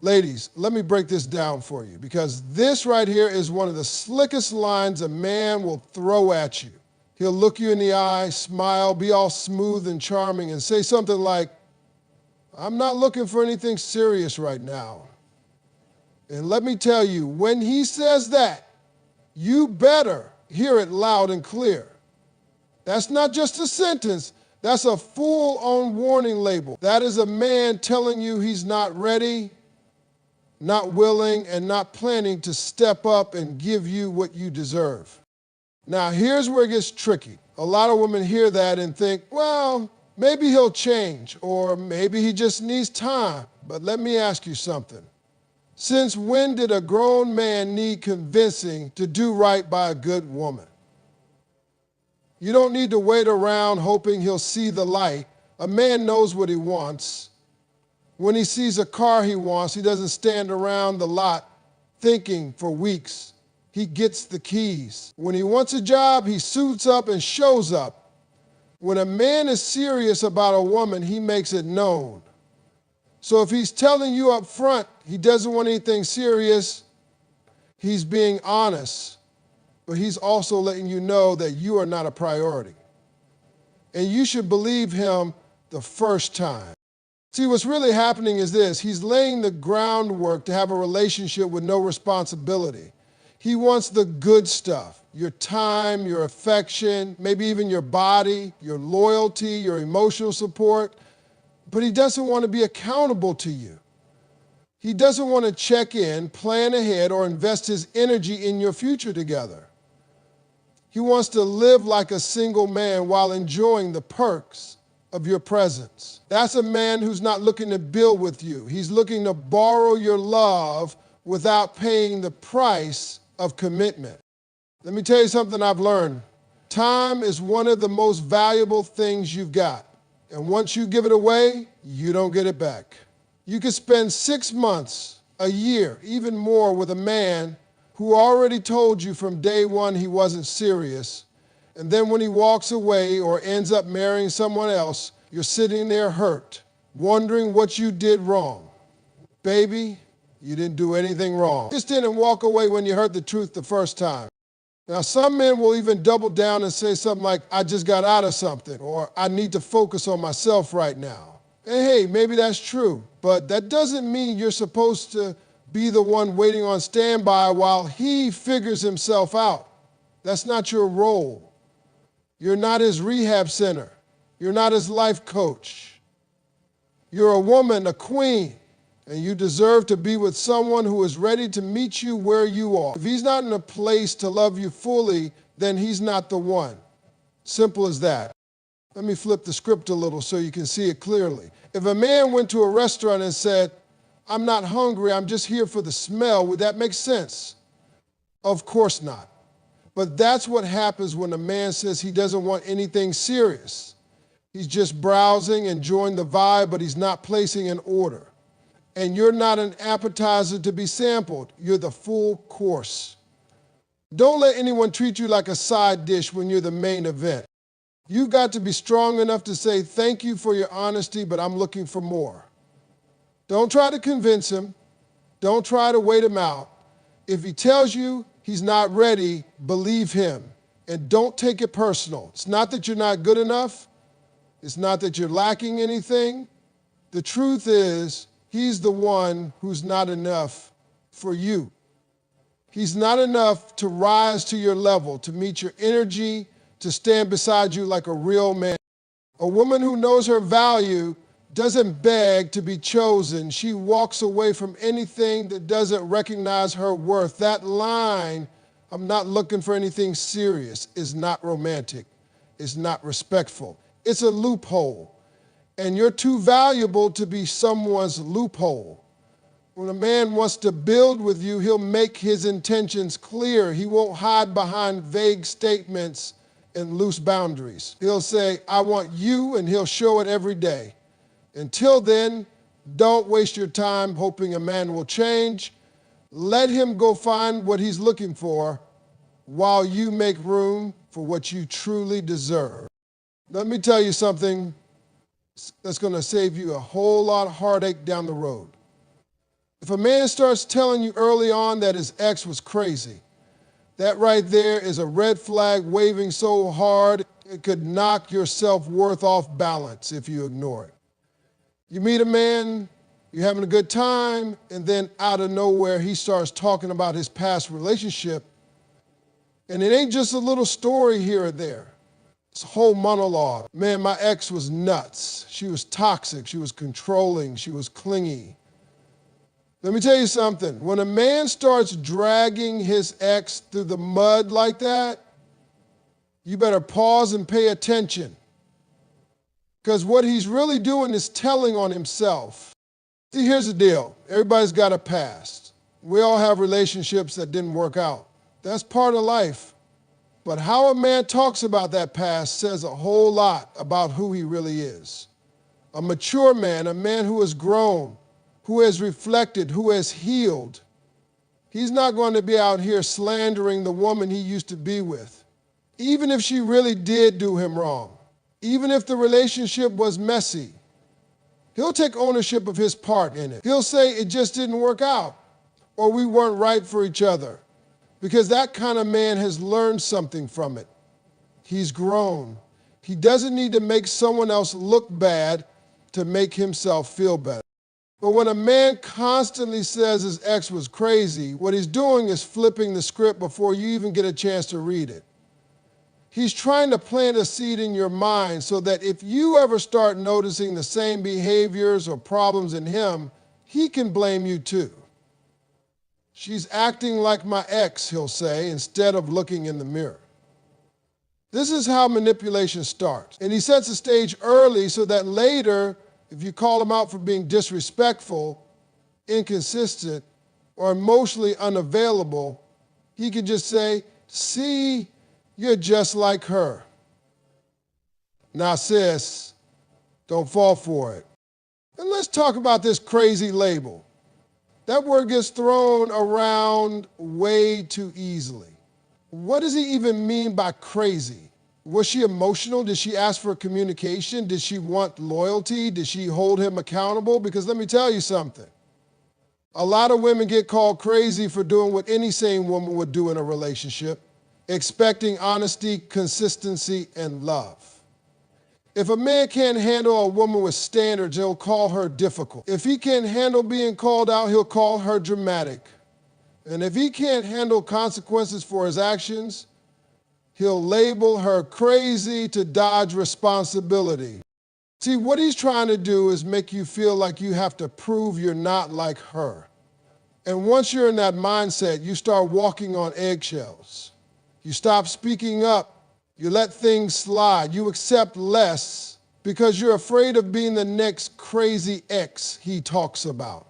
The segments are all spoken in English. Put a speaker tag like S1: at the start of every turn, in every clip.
S1: Ladies, let me break this down for you, because this right here is one of the slickest lines a man will throw at you. He'll look you in the eye, smile, be all smooth and charming, and say something like, "I'm not looking for anything serious right now." And let me tell you, when he says that, you better hear it loud and clear. That's not just a sentence, that's a full-on warning label. That is a man telling you he's not ready, not willing, and not planning to step up and give you what you deserve. Now, here's where it gets tricky. A lot of women hear that and think, well, maybe he'll change, or maybe he just needs time. But let me ask you something. Since when did a grown man need convincing to do right by a good woman? You don't need to wait around hoping he'll see the light. A man knows what he wants. When he sees a car he wants, he doesn't stand around the lot thinking for weeks. He gets the keys. When he wants a job, he suits up and shows up. When a man is serious about a woman, he makes it known. So if he's telling you up front he doesn't want anything serious, he's being honest, but he's also letting you know that you are not a priority. And you should believe him the first time. See, what's really happening is this. He's laying the groundwork to have a relationship with no responsibility. He wants the good stuff, your time, your affection, maybe even your body, your loyalty, your emotional support, but he doesn't want to be accountable to you. He doesn't want to check in, plan ahead, or invest his energy in your future together. He wants to live like a single man while enjoying the perks of your presence. That's a man who's not looking to build with you. He's looking to borrow your love without paying the price of commitment. Let me tell you something I've learned. Time is one of the most valuable things you've got. And once you give it away, you don't get it back. You could spend 6 months, a year, even more with a man who already told you from day one he wasn't serious, and then when he walks away or ends up marrying someone else, you're sitting there hurt, wondering what you did wrong. Baby, you didn't do anything wrong. Just didn't walk away when you heard the truth the first time. Now, some men will even double down and say something like, "I just got out of something," or "I need to focus on myself right now." And hey, maybe that's true, but that doesn't mean you're supposed to be the one waiting on standby while he figures himself out. That's not your role. You're not his rehab center. You're not his life coach. You're a woman, a queen, and you deserve to be with someone who is ready to meet you where you are. If he's not in a place to love you fully, then he's not the one. Simple as that. Let me flip the script a little so you can see it clearly. If a man went to a restaurant and said, "I'm not hungry, I'm just here for the smell," would that make sense? Of course not. But that's what happens when a man says he doesn't want anything serious. He's just browsing, enjoying the vibe, but he's not placing an order. And you're not an appetizer to be sampled. You're the full course. Don't let anyone treat you like a side dish when you're the main event. You've got to be strong enough to say, "Thank you for your honesty, but I'm looking for more." Don't try to convince him. Don't try to wait him out. If he tells you he's not ready, believe him. And don't take it personal. It's not that you're not good enough. It's not that you're lacking anything. The truth is, he's the one who's not enough for you. He's not enough to rise to your level, to meet your energy, to stand beside you like a real man. A woman who knows her value doesn't beg to be chosen. She walks away from anything that doesn't recognize her worth. That line, "I'm not looking for anything serious," is not romantic. It's not respectful. It's a loophole. And you're too valuable to be someone's loophole. When a man wants to build with you, he'll make his intentions clear. He won't hide behind vague statements and loose boundaries. He'll say, "I want you," and he'll show it every day. Until then, don't waste your time hoping a man will change. Let him go find what he's looking for while you make room for what you truly deserve. Let me tell you something that's going to save you a whole lot of heartache down the road. If a man starts telling you early on that his ex was crazy, that right there is a red flag waving so hard it could knock your self-worth off balance if you ignore it. You meet a man, you're having a good time, and then out of nowhere he starts talking about his past relationship, and it ain't just a little story here or there. It's a whole monologue. Man, my ex was nuts. She was toxic, she was controlling, she was clingy. Let me tell you something. When a man starts dragging his ex through the mud like that, you better pause and pay attention. Because what he's really doing is telling on himself. See, here's the deal. Everybody's got a past. We all have relationships that didn't work out. That's part of life. But how a man talks about that past says a whole lot about who he really is. A mature man, a man who has grown, who has reflected, who has healed. He's not going to be out here slandering the woman he used to be with, even if she really did do him wrong, even if the relationship was messy. He'll take ownership of his part in it. He'll say it just didn't work out, or we weren't right for each other, because that kind of man has learned something from it. He's grown. He doesn't need to make someone else look bad to make himself feel better. But when a man constantly says his ex was crazy, what he's doing is flipping the script before you even get a chance to read it. He's trying to plant a seed in your mind so that if you ever start noticing the same behaviors or problems in him, he can blame you too. She's acting like my ex, he'll say, instead of looking in the mirror. This is how manipulation starts. And he sets the stage early so that later, if you call him out for being disrespectful, inconsistent, or emotionally unavailable, he can just say, see, you're just like her. Now, sis, don't fall for it. And let's talk about this crazy label. That word gets thrown around way too easily. What does he even mean by crazy? Was she emotional? Did she ask for communication? Did she want loyalty? Did she hold him accountable? Because let me tell you something. A lot of women get called crazy for doing what any sane woman would do in a relationship, expecting honesty, consistency, and love. If a man can't handle a woman with standards, he'll call her difficult. If he can't handle being called out, he'll call her dramatic. And if he can't handle consequences for his actions, he'll label her crazy to dodge responsibility. See, what he's trying to do is make you feel like you have to prove you're not like her. And once you're in that mindset, you start walking on eggshells. You stop speaking up. You let things slide. You accept less because you're afraid of being the next crazy ex he talks about.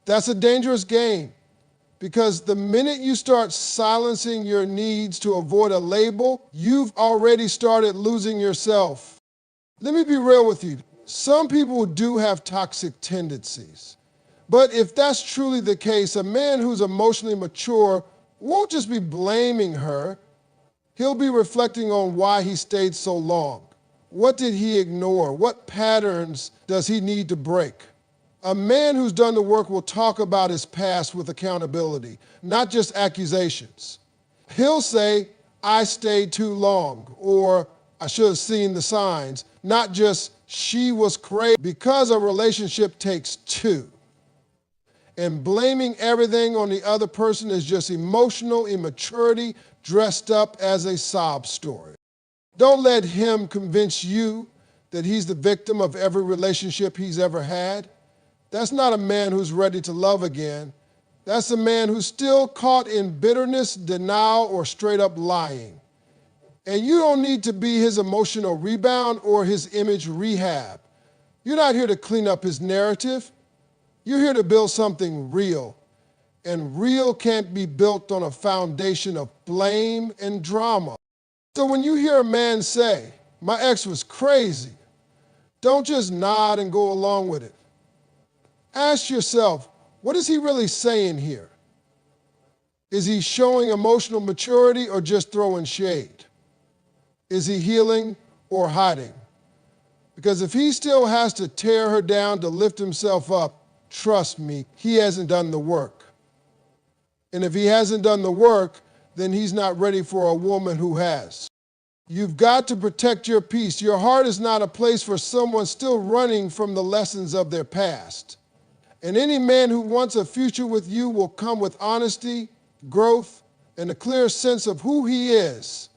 S1: That's a dangerous game. Because the minute you start silencing your needs to avoid a label, you've already started losing yourself. Let me be real with you. Some people do have toxic tendencies. But if that's truly the case, a man who's emotionally mature won't just be blaming her. He'll be reflecting on why he stayed so long. What did he ignore? What patterns does he need to break? A man who's done the work will talk about his past with accountability, not just accusations. He'll say, I stayed too long, or I should have seen the signs, not just she was crazy, because a relationship takes two. And blaming everything on the other person is just emotional immaturity dressed up as a sob story. Don't let him convince you that he's the victim of every relationship he's ever had. That's not a man who's ready to love again. That's a man who's still caught in bitterness, denial, or straight up lying. And you don't need to be his emotional rebound or his image rehab. You're not here to clean up his narrative. You're here to build something real. And real can't be built on a foundation of blame and drama. So when you hear a man say, my ex was crazy, don't just nod and go along with it. Ask yourself, what is he really saying here? Is he showing emotional maturity or just throwing shade? Is he healing or hiding? Because if he still has to tear her down to lift himself up, trust me, he hasn't done the work. And if he hasn't done the work, then he's not ready for a woman who has. You've got to protect your peace. Your heart is not a place for someone still running from the lessons of their past. And any man who wants a future with you will come with honesty, growth, and a clear sense of who he is.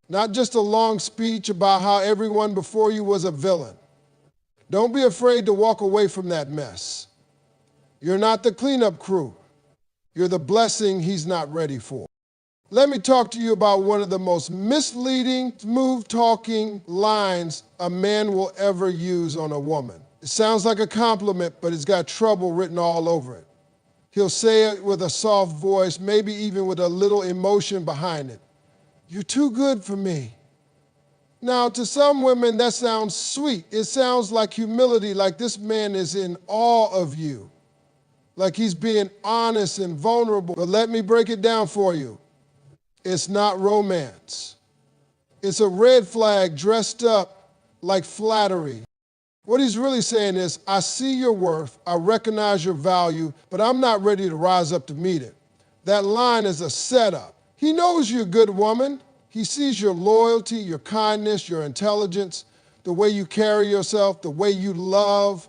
S1: Not just a long speech about how everyone before you was a villain. Don't be afraid to walk away from that mess. You're not the cleanup crew. You're the blessing he's not ready for. Let me talk to you about one of the most misleading, smooth-talking lines a man will ever use on a woman. It sounds like a compliment, but it's got trouble written all over it. He'll say it with a soft voice, maybe even with a little emotion behind it. You're too good for me. Now, to some women, that sounds sweet. It sounds like humility, like this man is in awe of you, like he's being honest and vulnerable. But let me break it down for you. It's not romance. It's a red flag dressed up like flattery. What he's really saying is, I see your worth, I recognize your value, but I'm not ready to rise up to meet it. That line is a setup. He knows you're a good woman. He sees your loyalty, your kindness, your intelligence, the way you carry yourself, the way you love.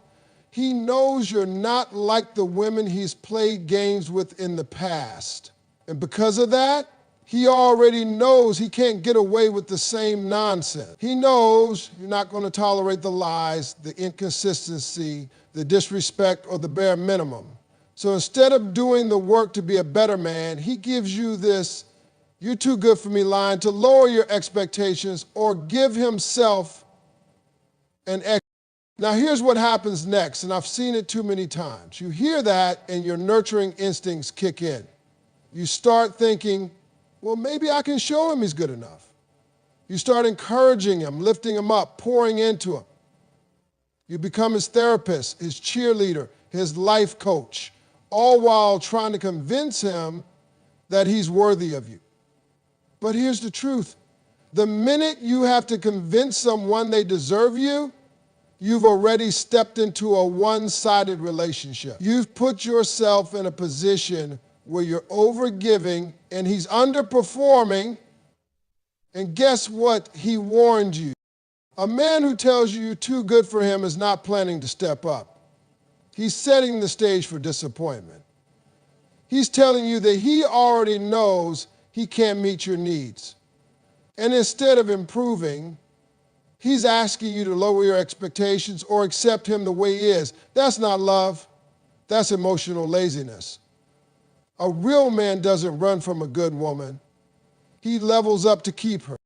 S1: He knows you're not like the women he's played games with in the past. And because of that, he already knows he can't get away with the same nonsense. He knows you're not going to tolerate the lies, the inconsistency, the disrespect, or the bare minimum. So instead of doing the work to be a better man, he gives you this, you're too good for me line to lower your expectations or give himself an extra. Now here's what happens next, and I've seen it too many times. You hear that and your nurturing instincts kick in. You start thinking, well, maybe I can show him he's good enough. You start encouraging him, lifting him up, pouring into him. You become his therapist, his cheerleader, his life coach, all while trying to convince him that he's worthy of you. But here's the truth. The minute you have to convince someone they deserve you, you've already stepped into a one-sided relationship. You've put yourself in a position where you're overgiving and he's underperforming, and guess what? He warned you. A man who tells you you're too good for him is not planning to step up. He's setting the stage for disappointment. He's telling you that he already knows he can't meet your needs. And instead of improving, he's asking you to lower your expectations or accept him the way he is. That's not love. That's emotional laziness. A real man doesn't run from a good woman. He levels up to keep her.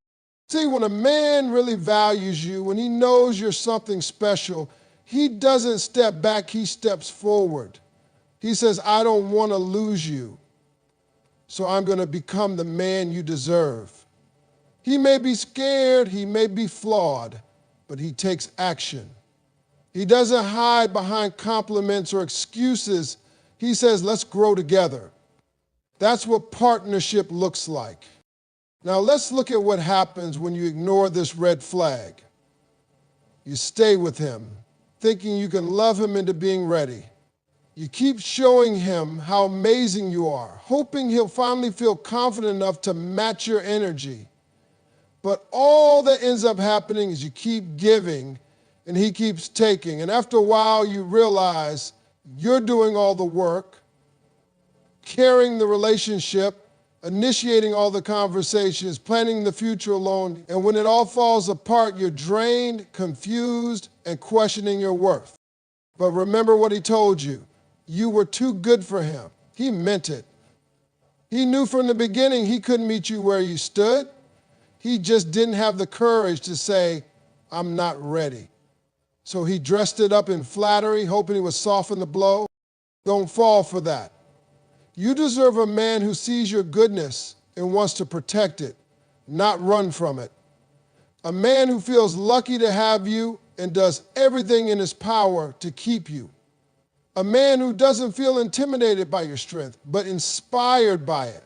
S1: See, when a man really values you, when he knows you're something special, he doesn't step back, he steps forward. He says, I don't want to lose you, so I'm going to become the man you deserve. He may be scared, he may be flawed, but he takes action. He doesn't hide behind compliments or excuses. He says, let's grow together. That's what partnership looks like. Now let's look at what happens when you ignore this red flag. You stay with him, thinking you can love him into being ready. You keep showing him how amazing you are, hoping he'll finally feel confident enough to match your energy. But all that ends up happening is you keep giving and he keeps taking. And after a while, you realize you're doing all the work, carrying the relationship, initiating all the conversations, planning the future alone. And when it all falls apart, you're drained, confused, and questioning your worth. But remember what he told you. You were too good for him. He meant it. He knew from the beginning he couldn't meet you where you stood. He just didn't have the courage to say, I'm not ready. So he dressed it up in flattery, hoping he would soften the blow. Don't fall for that. You deserve a man who sees your goodness and wants to protect it, not run from it. A man who feels lucky to have you and does everything in his power to keep you. A man who doesn't feel intimidated by your strength, but inspired by it.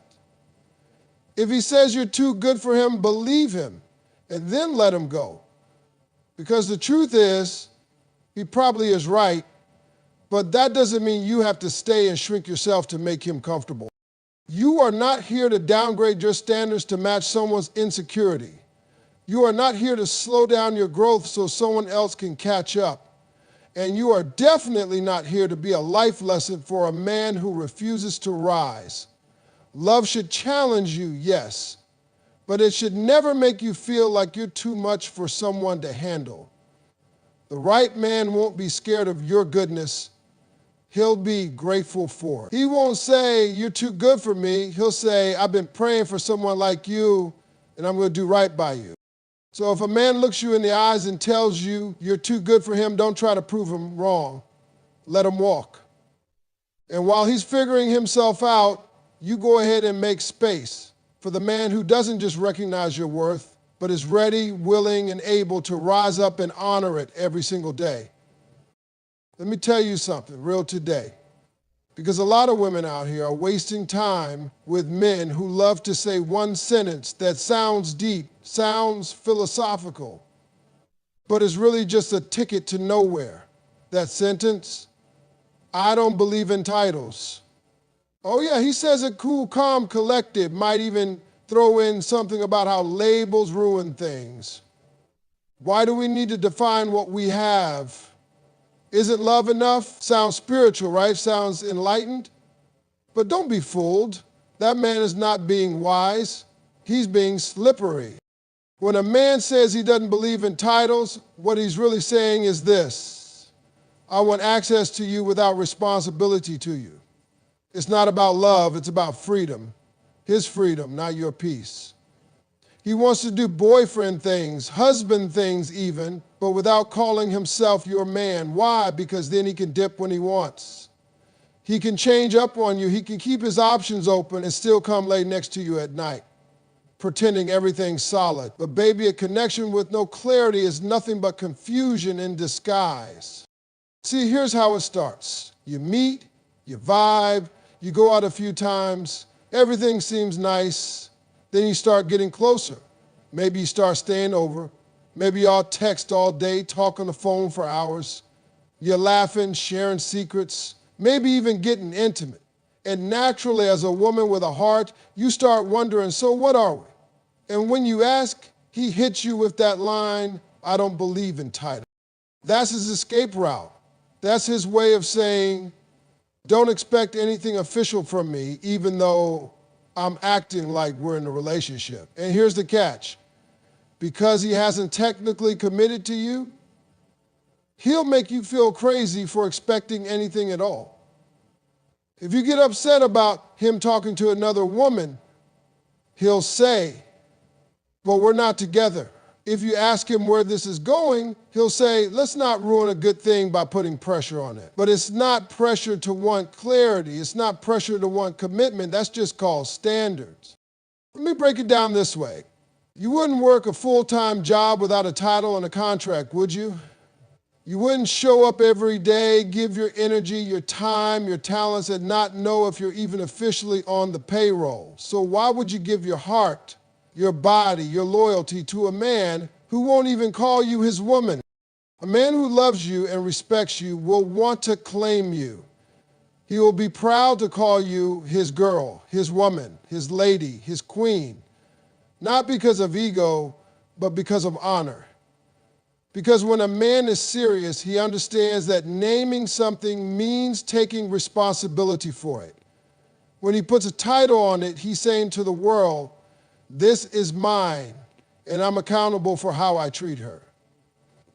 S1: If he says you're too good for him, believe him and then let him go. Because the truth is, he probably is right, But that doesn't mean you have to stay and shrink yourself to make him comfortable. You are not here to downgrade your standards to match someone's insecurity. You are not here to slow down your growth so someone else can catch up. And you are definitely not here to be a life lesson for a man who refuses to rise. Love should challenge you, yes, but it should never make you feel like you're too much for someone to handle. The right man won't be scared of your goodness. He'll be grateful for it. He won't say, you're too good for me. He'll say, I've been praying for someone like you, and I'm going to do right by you. So if a man looks you in the eyes and tells you you're too good for him, don't try to prove him wrong. Let him walk. And while he's figuring himself out, you go ahead and make space for the man who doesn't just recognize your worth, but is ready, willing, and able to rise up and honor it every single day. Let me tell you something real today, because a lot of women out here are wasting time with men who love to say one sentence that sounds deep, sounds philosophical, but is really just a ticket to nowhere. That sentence, I don't believe in titles. Oh yeah, he says it cool, calm, collected, might even throw in something about how labels ruin things. Why do we need to define what we have? Isn't love enough? Sounds spiritual, right? Sounds enlightened. But don't be fooled. That man is not being wise. He's being slippery. When a man says he doesn't believe in titles, what he's really saying is this: I want access to you without responsibility to you. It's not about love, it's about freedom. His freedom, not your peace. He wants to do boyfriend things, husband things even, but without calling himself your man. Why? Because then he can dip when he wants. He can change up on you. He can keep his options open and still come lay next to you at night, pretending everything's solid. But baby, a connection with no clarity is nothing but confusion in disguise. See, here's how it starts. You meet, you vibe, you go out a few times, everything seems nice. Then you start getting closer. Maybe you start staying over. Maybe y'all text all day, talk on the phone for hours. You're laughing, sharing secrets, maybe even getting intimate. And naturally, as a woman with a heart, you start wondering, so what are we? And when you ask, he hits you with that line, I don't believe in titles. That's his escape route. That's his way of saying, don't expect anything official from me, even though I'm acting like we're in a relationship. And here's the catch. Because he hasn't technically committed to you, he'll make you feel crazy for expecting anything at all. If you get upset about him talking to another woman, he'll say, well, we're not together. If you ask him where this is going, he'll say, let's not ruin a good thing by putting pressure on it. But it's not pressure to want clarity. It's not pressure to want commitment. That's just called standards. Let me break it down this way. You wouldn't work a full-time job without a title and a contract, would you? You wouldn't show up every day, give your energy, your time, your talents, and not know if you're even officially on the payroll. So why would you give your heart, your body, your loyalty to a man who won't even call you his woman? A man who loves you and respects you will want to claim you. He will be proud to call you his girl, his woman, his lady, his queen, not because of ego, but because of honor. Because when a man is serious, he understands that naming something means taking responsibility for it. When he puts a title on it, he's saying to the world, this is mine, and I'm accountable for how I treat her.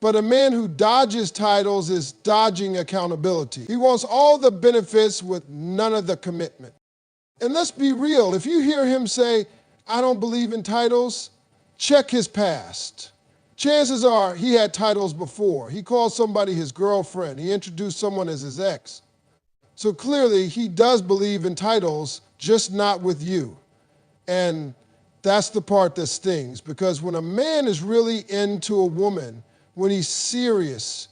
S1: But a man who dodges titles is dodging accountability. He wants all the benefits with none of the commitment. And let's be real, if you hear him say, I don't believe in titles, check his past. Chances are he had titles before. He called somebody his girlfriend. He introduced someone as his ex. So clearly he does believe in titles, just not with you. And that's the part that stings, because when a man is really into a woman, when he's serious,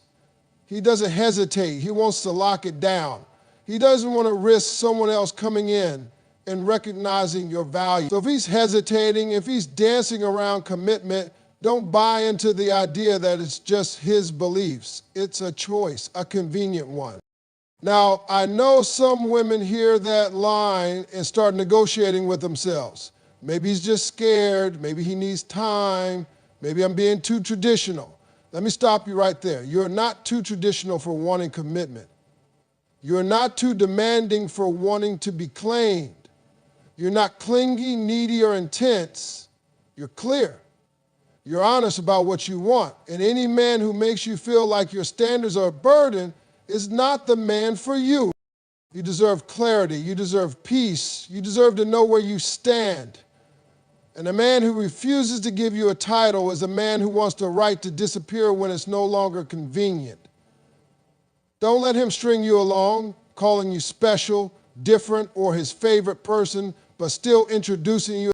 S1: he doesn't hesitate. He wants to lock it down. He doesn't want to risk someone else coming in and recognizing your value. So if he's hesitating, if he's dancing around commitment, don't buy into the idea that it's just his beliefs. It's a choice, a convenient one. Now, I know some women hear that line and start negotiating with themselves. Maybe he's just scared. Maybe he needs time. Maybe I'm being too traditional. Let me stop you right there. You're not too traditional for wanting commitment. You're not too demanding for wanting to be claimed. You're not clingy, needy, or intense. You're clear. You're honest about what you want. And any man who makes you feel like your standards are a burden is not the man for you. You deserve clarity. You deserve peace. You deserve to know where you stand. And a man who refuses to give you a title is a man who wants the right to disappear when it's no longer convenient. Don't let him string you along, calling you special, different, or his favorite person, but still introducing you